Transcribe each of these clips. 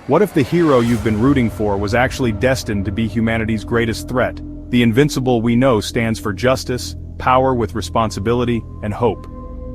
What if the hero you've been rooting for was actually destined to be humanity's greatest threat? The Invincible we know stands for justice, power with responsibility, and hope.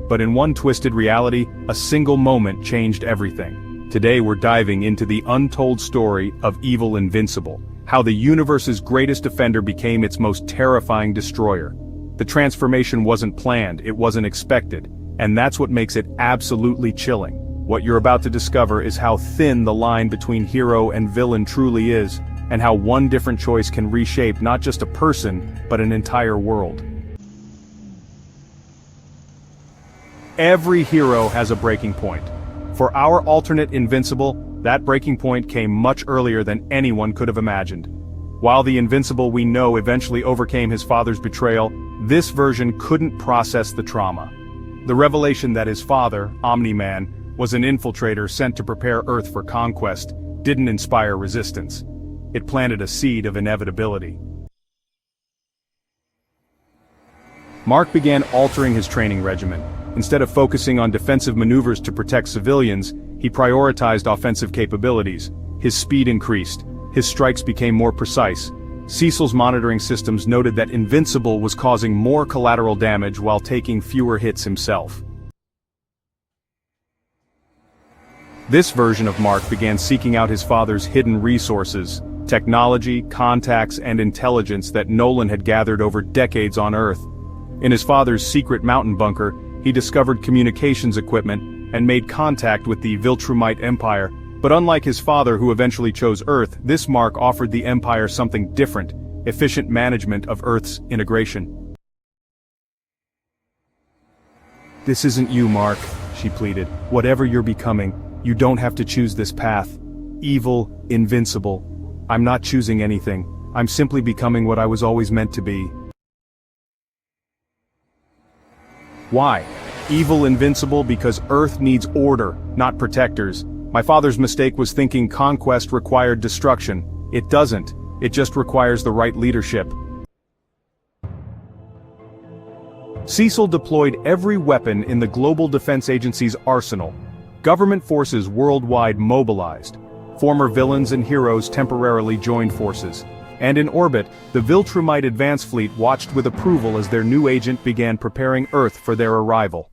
But in one twisted reality, a single moment changed everything. Today we're diving into the untold story of evil Invincible, how the universe's greatest offender became its most terrifying destroyer. The transformation wasn't planned, it wasn't expected, and that's what makes it absolutely chilling. What you're about to discover is how thin the line between hero and villain truly is, and how one different choice can reshape not just a person, but an entire world. Every hero has a breaking point. For our alternate Invincible, that breaking point came much earlier than anyone could have imagined. While the Invincible we know eventually overcame his father's betrayal, this version couldn't process the trauma. The revelation that his father, Omni-Man, was an infiltrator sent to prepare Earth for conquest didn't inspire resistance. It planted a seed of inevitability. Mark began altering his training regimen. Instead of focusing on defensive maneuvers to protect civilians, he prioritized offensive capabilities. His speed increased. His strikes became more precise. Cecil's monitoring systems noted that Invincible was causing more collateral damage while taking fewer hits himself. This version of Mark began seeking out his father's hidden resources, technology, contacts, and intelligence that Nolan had gathered over decades on Earth. In his father's secret mountain bunker, he discovered communications equipment and made contact with the Viltrumite Empire. But unlike his father who eventually chose Earth, this Mark offered the Empire something different: efficient management of Earth's integration. "This isn't you, Mark," she pleaded. "Whatever you're becoming, you don't have to choose this path. Evil, Invincible. I'm not choosing anything. I'm simply becoming what I was always meant to be." Why? Evil Invincible because Earth needs order, not protectors. My father's mistake was thinking conquest required destruction. It doesn't. It just requires the right leadership. Cecil deployed every weapon in the Global Defense Agency's arsenal. Government forces worldwide mobilized. Former villains and heroes temporarily joined forces. And in orbit, the Viltrumite Advance Fleet watched with approval as their new agent began preparing Earth for their arrival.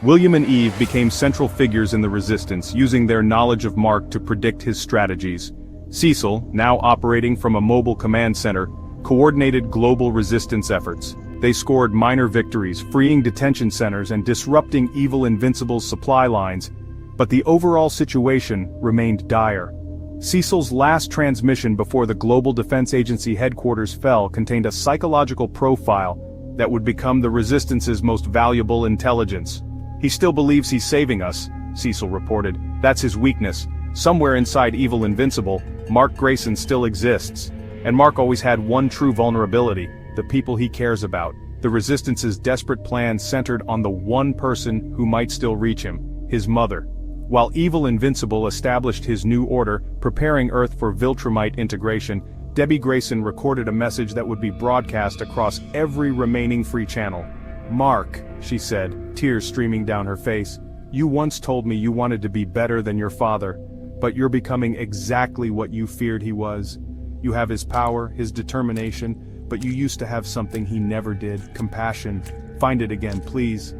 William and Eve became central figures in the resistance, using their knowledge of Mark to predict his strategies. Cecil, now operating from a mobile command center, coordinated global resistance efforts. They scored minor victories, freeing detention centers and disrupting evil Invincible's supply lines, but the overall situation remained dire. Cecil's last transmission before the Global Defense Agency headquarters fell contained a psychological profile that would become the Resistance's most valuable intelligence. "He still believes he's saving us," Cecil reported. "That's his weakness. Somewhere inside evil Invincible, Mark Grayson still exists. And Mark always had one true vulnerability: the people he cares about." The Resistance's desperate plan centered on the one person who might still reach him: his mother. While evil Invincible established his new order, preparing Earth for Viltrumite integration, Debbie Grayson recorded a message that would be broadcast across every remaining free channel. "Mark," she said, tears streaming down her face, "you once told me you wanted to be better than your father, but you're becoming exactly what you feared he was. You have his power, his determination, but you used to have something he never did: compassion. Find it again, please."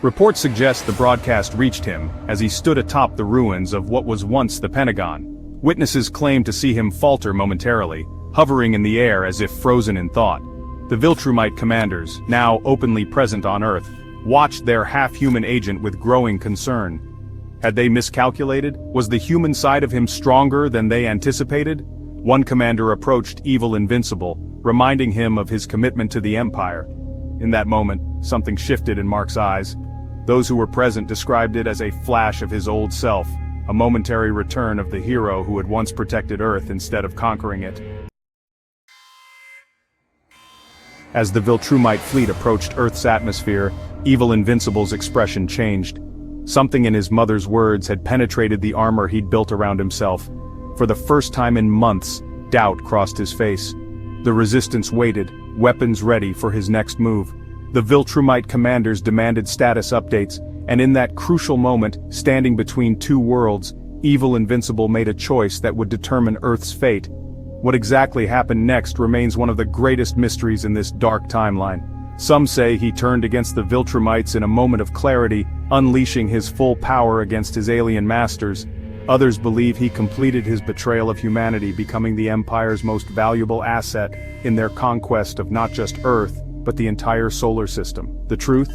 Reports suggest the broadcast reached him as he stood atop the ruins of what was once the Pentagon. Witnesses claim to see him falter momentarily, hovering in the air as if frozen in thought. The Viltrumite commanders, now openly present on Earth, watched their half-human agent with growing concern. Had they miscalculated? Was the human side of him stronger than they anticipated? One commander approached evil Invincible, reminding him of his commitment to the Empire. In that moment, something shifted in Mark's eyes. Those who were present described it as a flash of his old self, a momentary return of the hero who had once protected Earth instead of conquering it. As the Viltrumite fleet approached Earth's atmosphere, evil Invincible's expression changed. Something in his mother's words had penetrated the armor he'd built around himself. For the first time in months, doubt crossed his face. The resistance waited, weapons ready for his next move. The Viltrumite commanders demanded status updates, and in that crucial moment, standing between two worlds, evil Invincible made a choice that would determine Earth's fate. What exactly happened next remains one of the greatest mysteries in this dark timeline. Some say he turned against the Viltrumites in a moment of clarity, unleashing his full power against his alien masters. Others believe he completed his betrayal of humanity, becoming the Empire's most valuable asset in their conquest of not just Earth, but the entire solar system. The truth?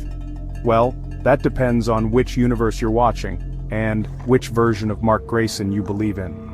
Well, that depends on which universe you're watching, and which version of Mark Grayson you believe in.